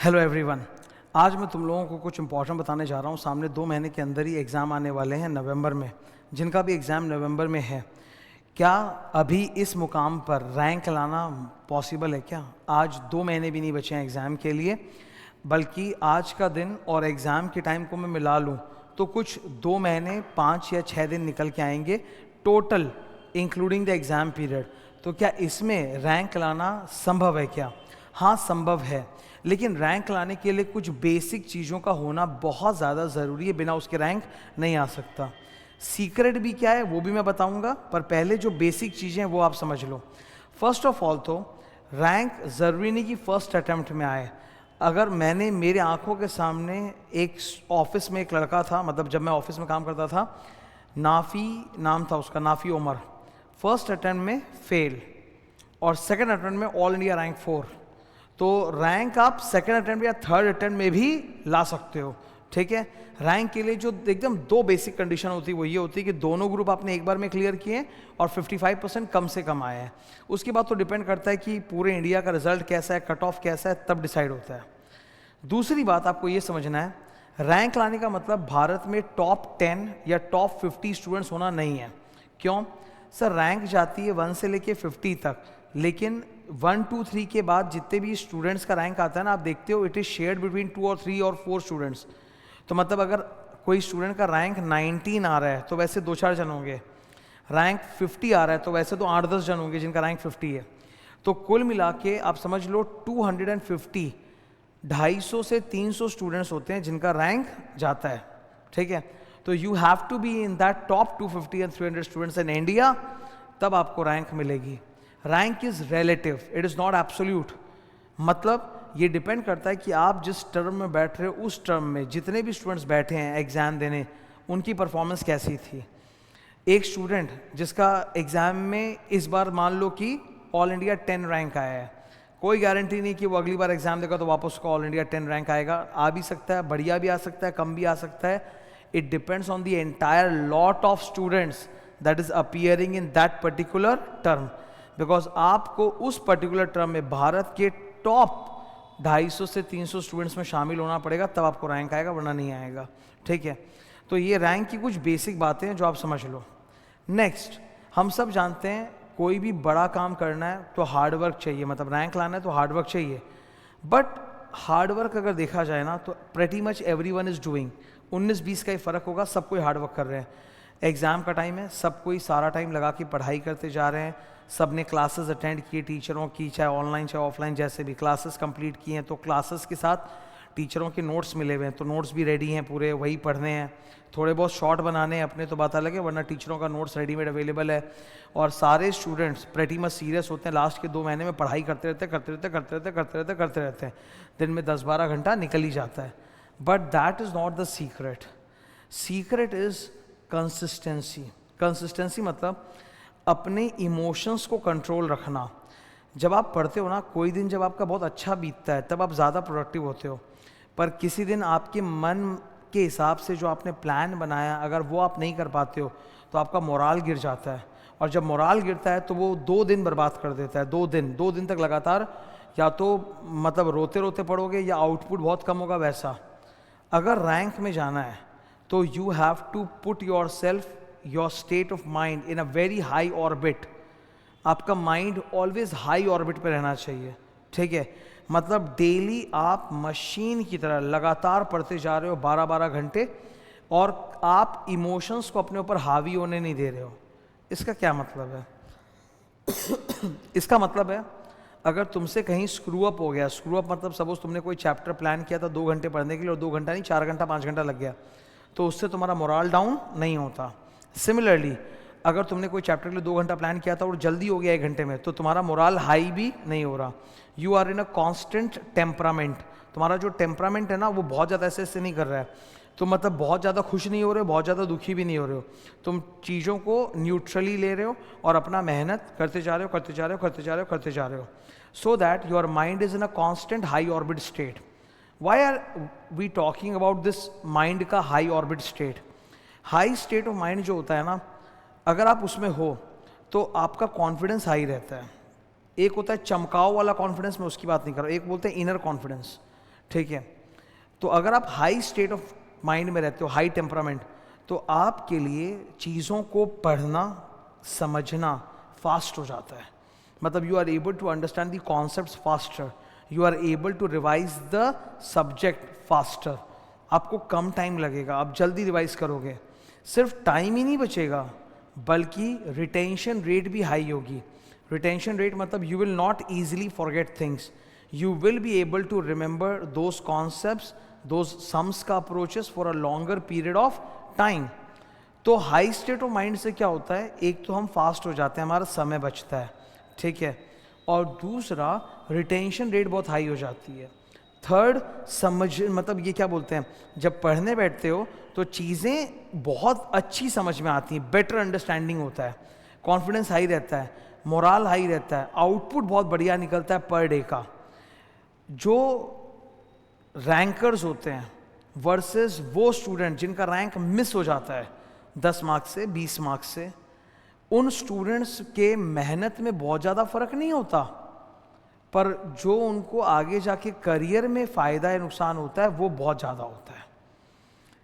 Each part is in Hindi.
Hello everyone. आज मैं तुम लोगों को कुछ इंपॉर्टेंट बताने जा रहा हूँ। सामने 2 महीने के अंदर ही एग्ज़ाम आने वाले हैं नवंबर में। जिनका भी एग्ज़ाम नवंबर में है, क्या अभी इस मुकाम पर रैंक लाना पॉसिबल है? क्या आज 2 महीने भी नहीं बचे हैं एग्ज़ाम के लिए, बल्कि आज का दिन और एग्ज़ाम के टाइम को मैं मिला लूँ तो कुछ 2 महीने 5 या 6 दिन निकल के आएंगे total, including the exam period. तो क्या इसमें रैंक लाना संभव है? क्या हाँ, संभव है, लेकिन रैंक लाने के लिए कुछ बेसिक चीज़ों का होना बहुत ज़्यादा ज़रूरी है। बिना उसके रैंक नहीं आ सकता। सीक्रेट भी क्या है वो भी मैं बताऊंगा, पर पहले जो बेसिक चीज़ें हैं वो आप समझ लो। फर्स्ट ऑफ ऑल तो रैंक ज़रूरी नहीं कि फर्स्ट अटैम्प्ट में आए। अगर मैंने मेरे आंखों के सामने एक ऑफिस में एक लड़का था, मतलब जब मैं ऑफिस में काम करता था, नाफ़ी नाम था उसका, नाफ़ी उमर, फर्स्ट अटैम्प्ट में फेल और सेकेंड अटैम्प्ट में ऑल इंडिया रैंक 4। तो रैंक आप सेकेंड अटैम्प्ट या थर्ड अटैम्प्ट में भी ला सकते हो, ठीक है। रैंक के लिए जो एकदम 2 बेसिक कंडीशन होती है वो ये होती है कि दोनों ग्रुप आपने एक बार में क्लियर किए और 55% कम से कम आया है। उसके बाद तो डिपेंड करता है कि पूरे इंडिया का रिजल्ट कैसा है, कट ऑफ कैसा है, तब डिसाइड होता है। दूसरी बात आपको ये समझना है, रैंक लाने का मतलब भारत में टॉप 10 या टॉप 50 स्टूडेंट्स होना नहीं है। क्यों सर? रैंक जाती है 1 से लेके 50 तक, लेकिन 1, 2, 3 के बाद जितने भी स्टूडेंट्स का रैंक आता है ना, आप देखते हो इट इज़ शेयर्ड बिटवीन 2 और 3 और 4 स्टूडेंट्स। तो मतलब अगर कोई स्टूडेंट का रैंक 19 आ रहा है तो वैसे 2-4 जन होंगे, रैंक 50 आ रहा है तो वैसे तो 8-10 जन होंगे जिनका रैंक 50 है। तो कुल मिला के आप समझ लो 250, 250 से 300 स्टूडेंट्स होते हैं जिनका रैंक जाता है, ठीक है। तो you have to be in that top 250 and 300 students in India, तब आपको रैंक मिलेगी। Rank is relative, it is not absolute. मतलब ये डिपेंड करता है कि आप जिस टर्म में बैठ रहे हो उस टर्म में जितने भी स्टूडेंट्स बैठे हैं एग्ज़ाम देने, उनकी परफॉर्मेंस कैसी थी। एक स्टूडेंट जिसका एग्ज़ाम में इस बार मान लो कि ऑल इंडिया 10 रैंक आया है, कोई गारंटी नहीं कि वो अगली बार एग्ज़ाम देगा तो वापस उसका ऑल इंडिया 10 रैंक आएगा। आ भी सकता है, बढ़िया भी आ सकता है, कम भी आ सकता है। It depends on the entire lot of students that is appearing in that particular term, because आपको उस पर्टिकुलर टर्म में भारत के टॉप 250 से 300 स्टूडेंट्स में शामिल होना पड़ेगा, तब आपको रैंक आएगा, वरना नहीं आएगा, ठीक है। तो ये रैंक की कुछ बेसिक बातें हैं जो आप समझ लो। नेक्स्ट, हम सब जानते हैं कोई भी बड़ा काम करना है तो हार्ड वर्क चाहिए, मतलब रैंक लाना है तो हार्ड वर्क चाहिए। बट हार्ड वर्क अगर देखा जाए ना तो pretty much everyone is doing. 19-20 का ही फ़र्क होगा, सब कोई हार्ड वर्क कर रहे हैं। एग्ज़ाम का टाइम है, सब कोई सारा टाइम लगा के पढ़ाई करते जा रहे हैं। सब ने क्लासेस अटेंड किए टीचरों की, चाहे ऑनलाइन चाहे ऑफलाइन, जैसे भी क्लासेस कंप्लीट किए हैं। तो क्लासेस के साथ टीचरों के नोट्स मिले हुए हैं, तो नोट्स भी रेडी हैं पूरे, वही पढ़ने हैं। थोड़े बहुत शॉर्ट बनाने हैं अपने तो बात अलग है, वरना टीचरों का नोट्स रेडीमेड अवेलेबल है। और सारे स्टूडेंट्स प्रेटी मच सीरियस होते हैं, लास्ट के 2 महीने में पढ़ाई करते रहते हैं। दिन में 10-12 घंटा निकल ही जाता है। But that is not the secret. Secret is consistency. Consistency मतलब अपने इमोशंस को कंट्रोल रखना। जब आप पढ़ते हो ना, कोई दिन जब आपका बहुत अच्छा बीतता है तब आप ज़्यादा प्रोडक्टिव होते हो, पर किसी दिन आपके मन के हिसाब से जो आपने प्लान बनाया अगर वो आप नहीं कर पाते हो तो आपका मोराल गिर जाता है। और जब मोराल गिरता है तो वो 2 दिन बर्बाद कर देता है। 2 दिन तक लगातार या तो मतलब रोते रोते पढ़ोगे या आउटपुट बहुत कम होगा। वैसा अगर रैंक में जाना है तो you have to put yourself, your state of mind in a very high orbit. आपका माइंड ऑलवेज हाई ऑर्बिट पे रहना चाहिए, ठीक है। मतलब डेली आप मशीन की तरह लगातार पढ़ते जा रहे हो 12-12 घंटे, और आप इमोशंस को अपने ऊपर हावी होने नहीं दे रहे हो। इसका क्या मतलब है? इसका मतलब है अगर तुमसे कहीं स्क्रू अप हो गया, स्क्रू अप मतलब सपोज तुमने कोई चैप्टर प्लान किया था 2 घंटे पढ़ने के लिए और 2 घंटा नहीं 4 घंटा 5 घंटा लग गया, तो उससे तुम्हारा मोराल डाउन नहीं होता। सिमिलरली अगर तुमने कोई चैप्टर के लिए 2 घंटा प्लान किया था और जल्दी हो गया 1 घंटे में, तो तुम्हारा मोराल हाई भी नहीं हो रहा। You are in a constant temperament. तुम्हारा जो टेम्परामेंट है ना वो बहुत ज़्यादा ऐसे नहीं कर रहा है। तो मतलब बहुत ज़्यादा खुश नहीं हो रहे हो, बहुत ज़्यादा दुखी भी नहीं हो रहे हो। तुम चीज़ों को न्यूट्रली ले रहे हो और अपना मेहनत करते जा रहे हो so that your mind is in a constant high orbit state. Why are we talking about this mind का high orbit state? High state of mind जो होता है ना, अगर आप उसमें हो तो आपका कॉन्फिडेंस हाई रहता है। एक होता है चमकाव वाला कॉन्फिडेंस, मैं उसकी बात नहीं कर रहा, एक बोलते हैं इनर कॉन्फिडेंस, ठीक है। तो अगर आप हाई स्टेट ऑफ माइंड में रहते हो, हाई टेम्परामेंट, तो आपके लिए चीज़ों को पढ़ना समझना फास्ट हो जाता है। मतलब you are able to understand the concepts faster, you are able to revise the subject faster. आपको कम टाइम लगेगा, आप जल्दी रिवाइज करोगे। सिर्फ टाइम ही नहीं बचेगा, बल्कि रिटेंशन रेट भी हाई होगी। रिटेंशन रेट मतलब you will not easily forget things, you will be able to remember those concepts, those sums का approaches for a longer period of time. तो हाई स्टेट ऑफ माइंड से क्या होता है, एक तो हम फास्ट हो जाते हैं, हमारा समय बचता है, ठीक है, और दूसरा रिटेंशन रेट बहुत हाई हो जाती है। थर्ड, समझ मतलब ये क्या बोलते हैं, जब पढ़ने बैठते हो तो चीज़ें बहुत अच्छी समझ में आती हैं, बेटर अंडरस्टैंडिंग होता है, कॉन्फिडेंस हाई रहता है, मोराल हाई रहता है, आउटपुट बहुत बढ़िया निकलता है पर डे का। जो रैंकर्स होते हैं वर्सेस वो स्टूडेंट जिनका रैंक मिस हो जाता है 10 मार्क्स से 20 मार्क्स से, उन स्टूडेंट्स के मेहनत में बहुत ज़्यादा फर्क नहीं होता, पर जो उनको आगे जाके करियर में फ़ायदा या नुकसान होता है वो बहुत ज़्यादा होता है।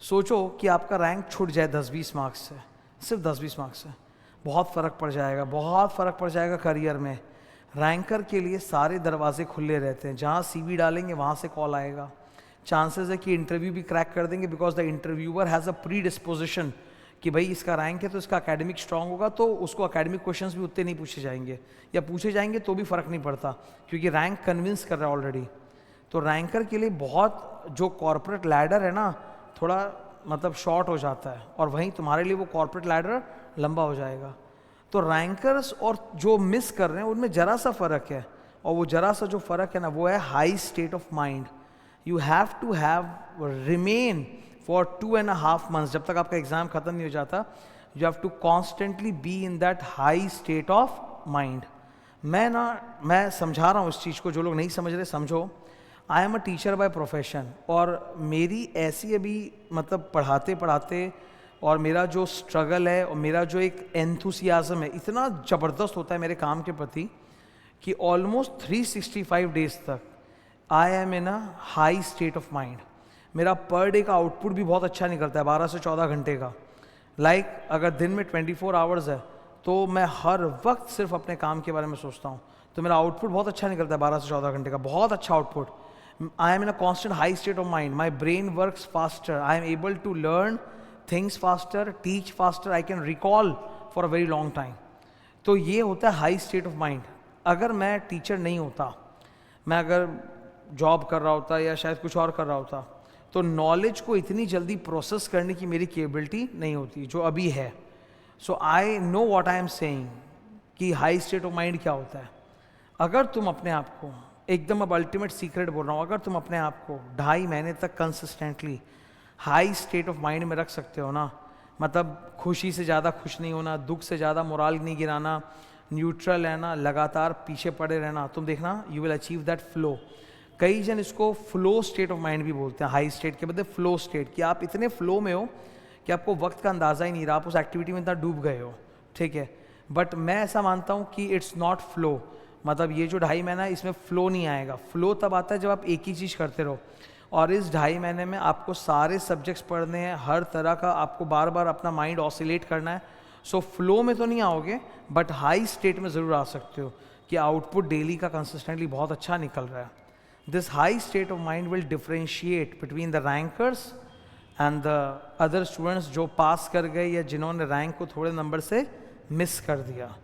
सोचो कि आपका रैंक छूट जाए 10-20 मार्क्स से, सिर्फ 10-20 मार्क्स से, बहुत फ़र्क पड़ जाएगा, बहुत फ़र्क पड़ जाएगा करियर में। रैंकर के लिए सारे दरवाजे खुले रहते हैं, जहाँ सीवी डालेंगे वहाँ से कॉल आएगा। चांसेस है कि इंटरव्यू भी क्रैक कर देंगे, because the interviewer has a pre disposition कि भाई इसका रैंक है तो इसका एकेडमिक स्ट्रांग होगा, तो उसको एकेडमिक क्वेश्चंस भी उतने नहीं पूछे जाएंगे, या पूछे जाएंगे तो भी फ़र्क नहीं पड़ता, क्योंकि रैंक कन्विंस कर रहा है ऑलरेडी। तो रैंकर के लिए बहुत, जो कॉर्पोरेट लैडर है ना, थोड़ा मतलब शॉर्ट हो जाता है, और वहीं तुम्हारे लिए वो कॉर्पोरेट लैडर लंबा हो जाएगा। तो रैंकर्स और जो मिस कर रहे हैं उनमें ज़रा सा फ़र्क है, और वो ज़रा सा जो फ़र्क है ना, वो है high state of mind. You have to have remain for 2.5 months, जब तक आपका एग्ज़ाम ख़त्म नहीं हो जाता, you have to constantly be in that high state of mind. मैं समझा रहा हूँ इस चीज़ को, जो लोग नहीं समझ रहे समझो। I am a teacher by profession, और मेरी ऐसी अभी मतलब पढ़ाते पढ़ाते, और मेरा जो स्ट्रगल है और मेरा जो एक एंथुसियाज़म है इतना ज़बरदस्त होता है मेरे काम के प्रति, कि ऑलमोस्ट 365 डेज तक आई am in a high state of mind. मेरा पर डे का आउटपुट भी बहुत अच्छा निकलता है, 12 से 14 घंटे का। अगर दिन में 24 आवर्स है तो मैं हर वक्त सिर्फ अपने काम के बारे में सोचता हूँ, तो मेरा आउटपुट बहुत अच्छा निकलता है 12 से 14 घंटे का, बहुत अच्छा output. I am in a constant high state of mind, my brain works faster, I am able to learn things faster, teach faster, I can recall for a very long time. तो ये होता है हाई स्टेट ऑफ माइंड। अगर मैं टीचर नहीं होता, मैं अगर जॉब कर रहा होता या शायद कुछ और कर रहा होता, तो नॉलेज को इतनी जल्दी प्रोसेस करने की मेरी कैपेबिलिटी नहीं होती जो अभी है। So I know what I am saying कि हाई स्टेट ऑफ माइंड क्या होता है। अगर तुम अपने आप को एकदम, अब अल्टीमेट सीक्रेट बोल रहा हूँ, अगर तुम अपने आप को 2.5 महीने तक consistently high state of mind में रख सकते हो ना, मतलब खुशी से ज़्यादा खुश नहीं होना, दुख से ज़्यादा मोराल नहीं गिराना, न्यूट्रल रहना, लगातार पीछे पड़े रहना, तुम देखना you will achieve that flow. कई जन इसको फ्लो स्टेट ऑफ माइंड भी बोलते हैं, हाई स्टेट के बदले फ्लो स्टेट, कि आप इतने फ्लो में हो कि आपको वक्त का अंदाज़ा ही नहीं रहा, आप उस एक्टिविटी में इतना डूब गए हो, ठीक है। बट मैं ऐसा मानता हूँ कि इट्स नॉट फ्लो, मतलब ये जो 2.5 महीना है इसमें फ्लो नहीं आएगा। फ्लो तब आता है जब आप एक ही चीज़ करते रहो, और इस 2.5 महीने में आपको सारे सब्जेक्ट्स पढ़ने हैं, हर तरह का आपको बार बार अपना माइंड ऑसिलेट करना है। सो फ्लो में तो नहीं आओगे, बट हाई स्टेट में ज़रूर आ सकते हो कि आउटपुट डेली का कंसिस्टेंटली बहुत अच्छा निकल रहा है। This high state of mind will differentiate between the rankers and the other students जो पास कर गए या जिन्होंने रैंक को थोड़े नंबर से मिस कर दिया।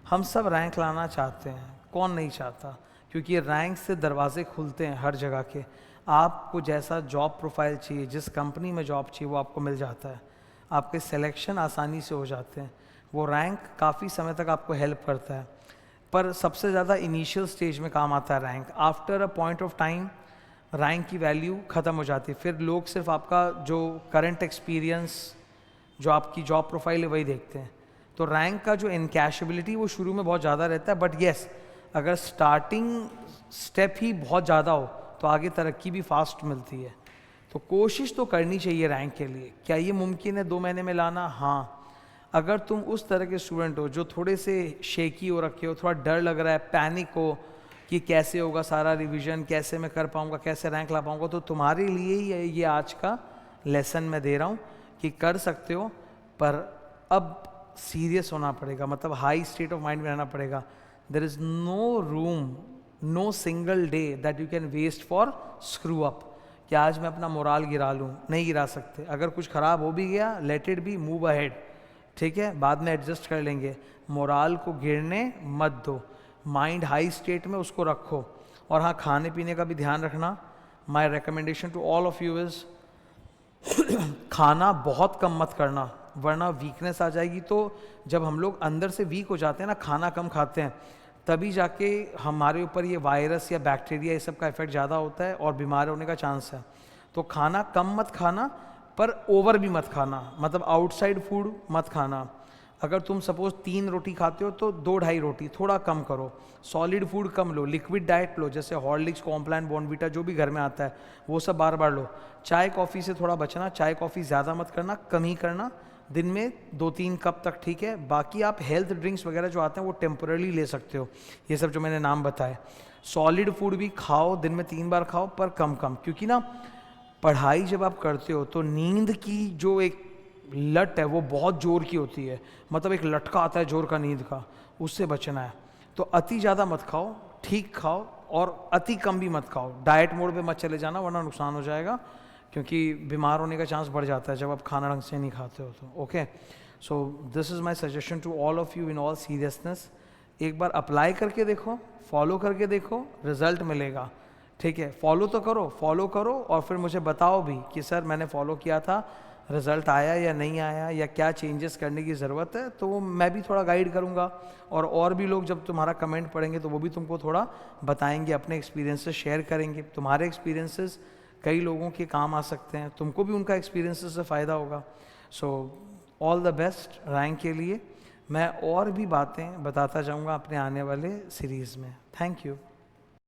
हम सब रैंक लाना चाहते हैं, कौन नहीं चाहता, क्योंकि रैंक से दरवाजे खुलते हैं हर जगह के। आपको जैसा जॉब प्रोफाइल चाहिए, जिस कंपनी में जॉब चाहिए, वो आपको मिल जाता है, आपके सिलेक्शन आसानी से हो जाते हैं। वो रैंक काफ़ी समय तक आपको हेल्प करता है, पर सबसे ज़्यादा इनिशियल स्टेज में काम आता है rank. After a point of time rank की वैल्यू ख़त्म हो जाती है, फिर लोग सिर्फ आपका जो करंट एक्सपीरियंस, जो आपकी जॉब प्रोफाइल है, वही देखते हैं। तो रैंक का जो इनकैशेबिलिटी वो शुरू में बहुत ज़्यादा रहता है, बट येस, अगर स्टार्टिंग स्टेप ही बहुत ज़्यादा हो तो आगे तरक्की भी फास्ट मिलती है। तो कोशिश तो करनी चाहिए रैंक के लिए। क्या ये मुमकिन है 2 महीने में लाना? हाँ, अगर तुम उस तरह के स्टूडेंट हो जो थोड़े से शेकी हो रखे हो, थोड़ा डर लग रहा है, पैनिक हो कि कैसे होगा सारा रिवीजन, कैसे मैं कर पाऊँगा, कैसे रैंक ला पाऊँगा। तो तुम्हारे लिए ही ये आज का लेसन मैं दे रहा हूँ कि कर सकते हो, पर अब सीरियस होना पड़ेगा, मतलब हाई स्टेट ऑफ माइंड में रहना पड़ेगा। There is no room, no single day that you can waste for screw up, कि आज मैं अपना मोराल गिरा लूँ, नहीं गिरा सकते। अगर कुछ ख़राब हो भी गया, let it be, move ahead, ठीक है, बाद में एडजस्ट कर लेंगे। मोराल को गिरने मत दो, माइंड हाई स्टेट में उसको रखो। और हाँ, खाने पीने का भी ध्यान रखना। My recommendation to all of you is खाना बहुत कम मत करना, वरना वीकनेस आ जाएगी। तो जब हम लोग अंदर से वीक हो जाते हैं ना, खाना कम खाते हैं, तभी जाके हमारे ऊपर ये वायरस या बैक्टीरिया ये सब का इफेक्ट ज़्यादा होता है और बीमार होने का चांस है। तो खाना कम मत खाना, पर ओवर भी मत खाना, मतलब आउटसाइड फूड मत खाना। अगर तुम सपोज 3 रोटी खाते हो तो 2-2.5 रोटी, थोड़ा कम करो। सॉलिड फूड कम लो, लिक्विड डाइट लो, जैसे हॉर्लिक्स, कॉम्प्लान, बॉर्नवीटा, जो भी घर में आता है वो सब बार बार लो। चाय कॉफ़ी से थोड़ा बचना, चाय कॉफ़ी ज़्यादा मत करना, कम ही करना, दिन में 2-3 कप तक, ठीक है। बाकी आप हेल्थ ड्रिंक्स वगैरह जो आते हैं वो टेम्पोरली ले सकते हो, ये सब जो मैंने नाम बताए। सॉलिड फूड भी खाओ, दिन में 3 बार खाओ, पर कम कम, क्योंकि ना पढ़ाई जब आप करते हो तो नींद की जो एक लट है वो बहुत जोर की होती है, मतलब एक लटका आता है जोर का नींद का, उससे बचना है। तो अति ज़्यादा मत खाओ, ठीक खाओ, और अति कम भी मत खाओ। डाइट मोड पे मत चले जाना, वरना नुकसान हो जाएगा, क्योंकि बीमार होने का चांस बढ़ जाता है जब आप खाना ढंग से नहीं खाते हो तो। Okay, so this is my suggestion to all of you in all seriousness. एक बार अप्लाई करके देखो, फॉलो करके देखो, रिजल्ट मिलेगा, ठीक है। फॉलो तो करो, फॉलो करो, और फिर मुझे बताओ भी कि सर मैंने फॉलो किया था, रिजल्ट आया या नहीं आया, या क्या चेंजेस करने की ज़रूरत है। तो वो मैं भी थोड़ा गाइड करूँगा, और भी लोग जब तुम्हारा कमेंट पढ़ेंगे तो वो भी तुमको थोड़ा बताएंगे, अपने एक्सपीरियंसेस शेयर करेंगे। तुम्हारे एक्सपीरियंसेस कई लोगों के काम आ सकते हैं, तुमको भी उनका एक्सपीरियंसेस से फ़ायदा होगा। So all the best rank के लिए। मैं और भी बातें बताता जाऊँगा अपने आने वाले सीरीज़ में। Thank you.